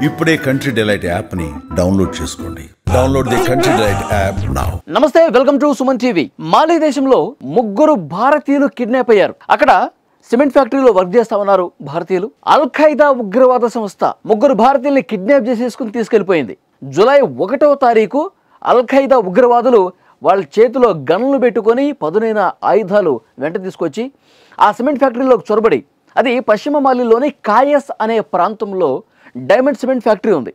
ఇప్పుడే country delight app ని download చేసుకోండి. Download the country delight app now. నమస్తే, వెల్కమ్ టు సుమన్ టీవీ. మాలి దేశంలో ముగ్గురు భారతీయులు కిడ్నాప్ అయ్యారు. అక్కడ సిమెంట్ ఫ్యాక్టరీలో వర్క్ చేస్తా ఉన్నారు భారతీయులు. అల్ ఖైదా ఉగ్రవాద సంస్థ ముగ్గురు భారతీయుల్ని కిడ్నాప్ చేసేసుకుని తీసుకెళ్లిపోయింది. జూలై 1వ తారీఖు అల్ ఖైదా ఉగ్రవాదులు వాళ్ళ చేతిలో గన్లు పెట్టుకొని పదునైన ఆయుధాలు వెంట తీసుకొచ్చి ఆ సిమెంట్ ఫ్యాక్టరీలోకి చొరబడి, అది పశ్చిమ మాలిలోని కాయస్ అనే ప్రాంతంలో డైమండ్ సిమెంట్ ఫ్యాక్టరీ ఉంది.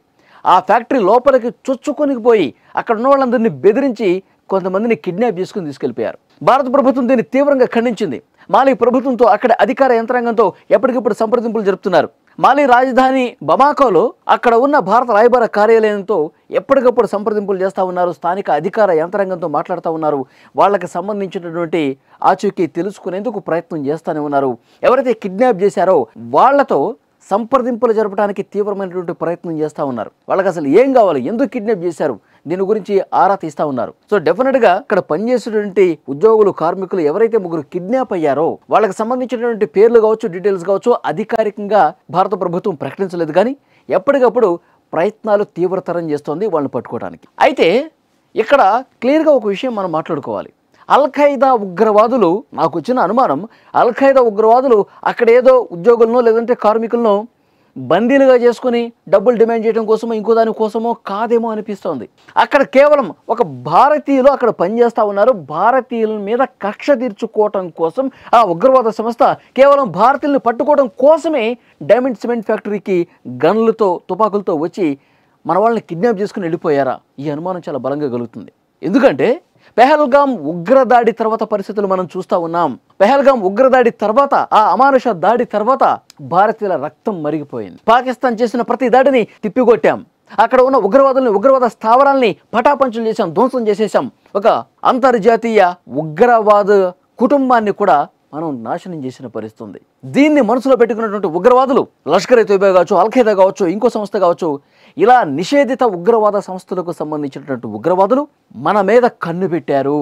ఆ ఫ్యాక్టరీ లోపలికి చొచ్చుకొని పోయి అక్కడ ఉన్న వాళ్ళందరినీ బెదిరించి కొంతమందిని కిడ్నాప్ చేసుకుని తీసుకెళ్లిపోయారు. భారత ప్రభుత్వం దీన్ని తీవ్రంగా ఖండించింది. మాలి ప్రభుత్వంతో అక్కడ అధికార యంత్రాంగంతో ఎప్పటికప్పుడు సంప్రదింపులు జరుపుతున్నారు. మాలి రాజధాని బమాకోలో అక్కడ ఉన్న భారత రాయబార కార్యాలయంతో ఎప్పటికప్పుడు సంప్రదింపులు చేస్తూ ఉన్నారు. స్థానిక అధికార యంత్రాంగంతో మాట్లాడుతూ ఉన్నారు. వాళ్ళకి సంబంధించినటువంటి ఆచూకీ తెలుసుకునేందుకు ప్రయత్నం చేస్తూనే ఉన్నారు. ఎవరైతే కిడ్నాప్ చేశారో వాళ్లతో సంప్రదింపులు జరపడానికి తీవ్రమైనటువంటి ప్రయత్నం చేస్తూ ఉన్నారు. వాళ్ళకి అసలు ఏం కావాలి, ఎందుకు కిడ్నాప్ చేశారు, దీని గురించి ఆరా తీస్తూ ఉన్నారు. సో డెఫినెట్గా ఇక్కడ పనిచేసేటువంటి ఉద్యోగులు, కార్మికులు ఎవరైతే ముగ్గురు కిడ్నాప్ అయ్యారో వాళ్ళకి సంబంధించినటువంటి పేర్లు కావచ్చు, డీటెయిల్స్ కావచ్చు, అధికారికంగా భారత ప్రభుత్వం ప్రకటించలేదు. కానీ ఎప్పటికప్పుడు ప్రయత్నాలు తీవ్రతరం చేస్తోంది వాళ్ళని పట్టుకోవడానికి. అయితే ఇక్కడ క్లియర్గా ఒక విషయం మనం మాట్లాడుకోవాలి. అల్ ఖైదా ఉగ్రవాదులు, నాకు వచ్చిన అనుమానం, అల్ ఖైదా ఉగ్రవాదులు అక్కడ ఏదో ఉద్యోగులను లేదంటే కార్మికులను బందీలుగా చేసుకుని డబ్బులు డిమాండ్ చేయడం కోసమో ఇంకో దాని కోసమో కాదేమో అనిపిస్తోంది. అక్కడ కేవలం ఒక భారతీయులు అక్కడ పనిచేస్తూ ఉన్నారు. భారతీయుల మీద కక్ష తీర్చుకోవటం కోసం ఆ ఉగ్రవాద సంస్థ కేవలం భారతీయులను పట్టుకోవడం కోసమే డైమండ్ సిమెంట్ ఫ్యాక్టరీకి గన్లతో, తుపాకులతో వచ్చి మన వాళ్ళని కిడ్నాప్ చేసుకుని వెళ్ళిపోయారా? ఈ అనుమానం చాలా బలంగా కలుగుతుంది. ఎందుకంటే పెహల్గామ్ ఉగ్రదాడి తర్వాత పరిస్థితులు మనం చూస్తూ ఉన్నాం. పెహల్గామ్ ఉగ్రదాడి తర్వాత, ఆ అమానుష దాడి తర్వాత భారతీయుల రక్తం మరిగిపోయింది. పాకిస్తాన్ చేసిన ప్రతి దాడిని తిప్పికొట్టాం. అక్కడ ఉన్న ఉగ్రవాదుల్ని, ఉగ్రవాద స్థావరాల్ని పటాపంచలు చేశాం, ధ్వంసం చేసేసాం. ఒక అంతర్జాతీయ ఉగ్రవాద కుటుంబాన్ని కూడా మనం నాశనం చేసిన పరిస్థితి ఉంది. దీన్ని మనసులో పెట్టుకున్నటువంటి ఉగ్రవాదులు, లష్కర్-ఏ తోయిబా కావచ్చు, అల్ ఖైదా కావచ్చు, ఇంకో సంస్థ కావచ్చు, ఇలా నిషేధిత ఉగ్రవాద సంస్థలకు సంబంధించినటువంటి ఉగ్రవాదులు మన మీద కన్ను పెట్టారు.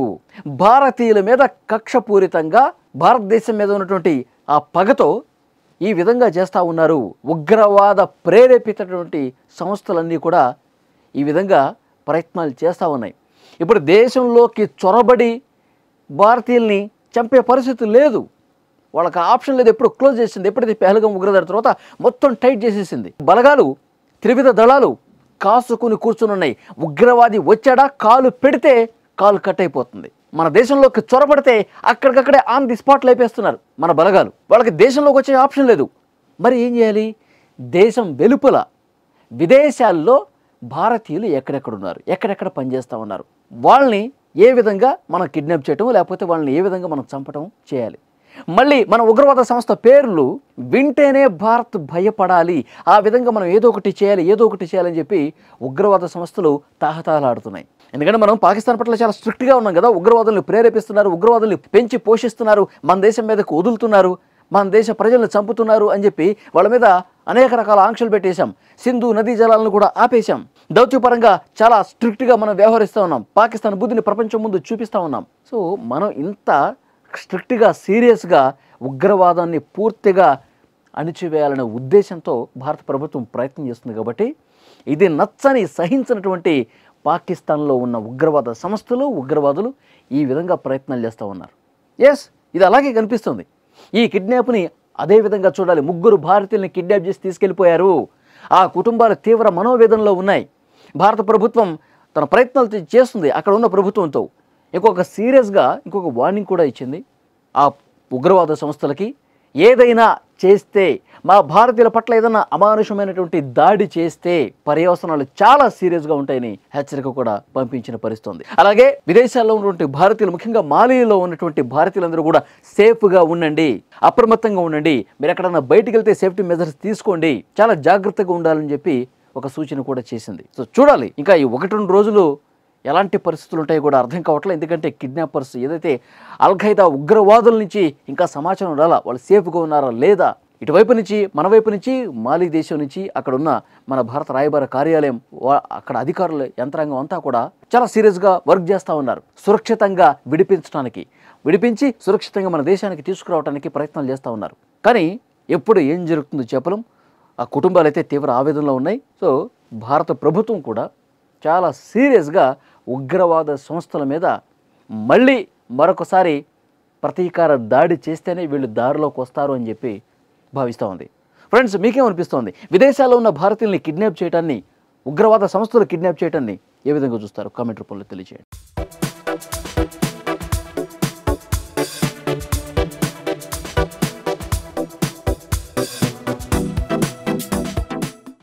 భారతీయుల మీద కక్షపూరితంగా భారతదేశం మీద ఉన్నటువంటి ఆ పగతో ఈ విధంగా చేస్తూ ఉన్నారు. ఉగ్రవాద ప్రేరేపితటువంటి సంస్థలన్నీ కూడా ఈ విధంగా ప్రయత్నాలు చేస్తూ ఉన్నాయి. ఇప్పుడు దేశంలోకి చొరబడి భారతీయుల్ని చంపే పరిస్థితి లేదు. వాళ్ళకి ఆప్షన్ లేదు. ఎప్పుడు క్లోజ్ చేసింది. ఎప్పుడైతే పెహల్గామ్ ఉగ్రదాడి తర్వాత మొత్తం టైట్ చేసేసింది. బలగాలు, త్రివిధ దళాలు కాసుకుని కూర్చుని ఉన్నాయి. ఉగ్రవాది వచ్చాడా, కాలు పెడితే కాలు కట్ అయిపోతుంది. మన దేశంలోకి చొరబడితే అక్కడికక్కడే ఆన్ ది స్పాట్ లేపేస్తున్నారు మన బలగాలు. వాళ్ళకి దేశంలోకి వచ్చే ఆప్షన్ లేదు. మరి ఏం చేయాలి? దేశం వెలుపల విదేశాల్లో భారతీయులు ఎక్కడెక్కడున్నారు, ఎక్కడెక్కడ పనిచేస్తూ ఉన్నారు, వాళ్ళని ఏ విధంగా మనం కిడ్నాప్ చేయటం, లేకపోతే వాళ్ళని ఏ విధంగా మనం చంపటం చేయాలి. మళ్ళీ మన ఉగ్రవాద సంస్థ పేర్లు వింటేనే భారత్ భయపడాలి. ఆ విధంగా మనం ఏదో ఒకటి చేయాలని చెప్పి ఉగ్రవాద సంస్థలు తాహతాలాడుతున్నాయి. ఎందుకంటే మనం పాకిస్తాన్ పట్ల చాలా స్ట్రిక్ట్గా ఉన్నాం కదా. ఉగ్రవాదుల్ని ప్రేరేపిస్తున్నారు, ఉగ్రవాదుల్ని పెంచి పోషిస్తున్నారు, మన దేశం మీదకు వదులుతున్నారు, మన దేశ ప్రజలను చంపుతున్నారు అని చెప్పి వాళ్ళ మీద అనేక రకాల ఆంక్షలు పెట్టేశాం. సింధు నదీ జలాలను కూడా ఆపేశాం. దౌత్యపరంగా చాలా స్ట్రిక్ట్గా మనం వ్యవహరిస్తూ ఉన్నాం. పాకిస్తాన్ బుద్ధిని ప్రపంచం ముందు చూపిస్తూ ఉన్నాం. సో మనం ఇంత స్ట్రిక్ట్గా, సీరియస్గా ఉగ్రవాదాన్ని పూర్తిగా అణిచివేయాలనే ఉద్దేశంతో భారత ప్రభుత్వం ప్రయత్నం చేస్తుంది. కాబట్టి ఇది నచ్చని, సహించినటువంటి పాకిస్తాన్లో ఉన్న ఉగ్రవాద సంస్థలు, ఉగ్రవాదులు ఈ విధంగా ప్రయత్నాలు చేస్తూ ఉన్నారు. ఎస్, ఇది అలాగే కనిపిస్తుంది. ఈ కిడ్నాప్ని అదే విధంగా చూడాలి. ముగ్గురు భారతీయుల్ని కిడ్నాప్ చేసి తీసుకెళ్ళిపోయారు. ఆ కుటుంబాలు తీవ్ర మనోవేదనలో ఉన్నాయి. భారత ప్రభుత్వం తన ప్రయత్నాలు చేస్తుంది అక్కడ ఉన్న ప్రభుత్వంతో. ఇంకొక వార్నింగ్ కూడా ఇచ్చింది ఆ ఉగ్రవాద సంస్థలకి. ఏదైనా చేస్తే, మా భారతీయుల పట్ల ఏదైనా అమానుషమైనటువంటి దాడి చేస్తే పర్యవసనాలు చాలా సీరియస్గా ఉంటాయని హెచ్చరిక కూడా పంపించిన పరిస్థితి. అలాగే విదేశాల్లో ఉన్నటువంటి భారతీయులు, ముఖ్యంగా మాలిలో ఉన్నటువంటి భారతీయులందరూ కూడా సేఫ్గా ఉండండి, అప్రమత్తంగా ఉండండి, మీరు ఎక్కడన్నా బయటికి వెళ్తే సేఫ్టీ మెజర్స్ తీసుకోండి, చాలా జాగ్రత్తగా ఉండాలని చెప్పి ఒక సూచన కూడా చేసింది. సో చూడాలి ఇంకా ఈ 1-2 రోజులు ఎలాంటి పరిస్థితులు ఉంటాయో కూడా అర్థం కావట్లేదు. ఎందుకంటే కిడ్నాపర్స్, ఏదైతే అల్ ఖైదా ఉగ్రవాదుల నుంచి ఇంకా సమాచారం రాలా, వాళ్ళు సేఫ్గా ఉన్నారా లేదా, ఇటువైపు నుంచి, మన వైపు నుంచి, మాలి దేశం నుంచి, అక్కడ ఉన్న మన భారత రాయబార కార్యాలయం, అక్కడ అధికారుల యంత్రాంగం అంతా కూడా చాలా సీరియస్గా వర్క్ చేస్తూ ఉన్నారు. సురక్షితంగా విడిపించి సురక్షితంగా మన దేశానికి తీసుకురావడానికి ప్రయత్నాలు చేస్తూ ఉన్నారు. కానీ ఎప్పుడు ఏం జరుగుతుందో చెప్పలేం. ఆ కుటుంబాలు అయితే తీవ్ర ఆవేదనలో ఉన్నాయి. సో భారత ప్రభుత్వం కూడా చాలా సీరియస్గా ఉగ్రవాద సంస్థల మీద మళ్ళీ మరొకసారి ప్రతీకార దాడి చేస్తేనే వీళ్ళు దారిలోకి వస్తారు అని చెప్పి భావిస్తూ ఉంది. ఫ్రెండ్స్, మీకేమనిపిస్తోంది? విదేశాల్లో ఉన్న భారతీయుల్ని కిడ్నాప్ చేయడాన్ని, ఉగ్రవాద సంస్థలు కిడ్నాప్ చేయడాన్ని ఏ విధంగా చూస్తారు? కామెంట్ రూపంలో తెలియజేయండి.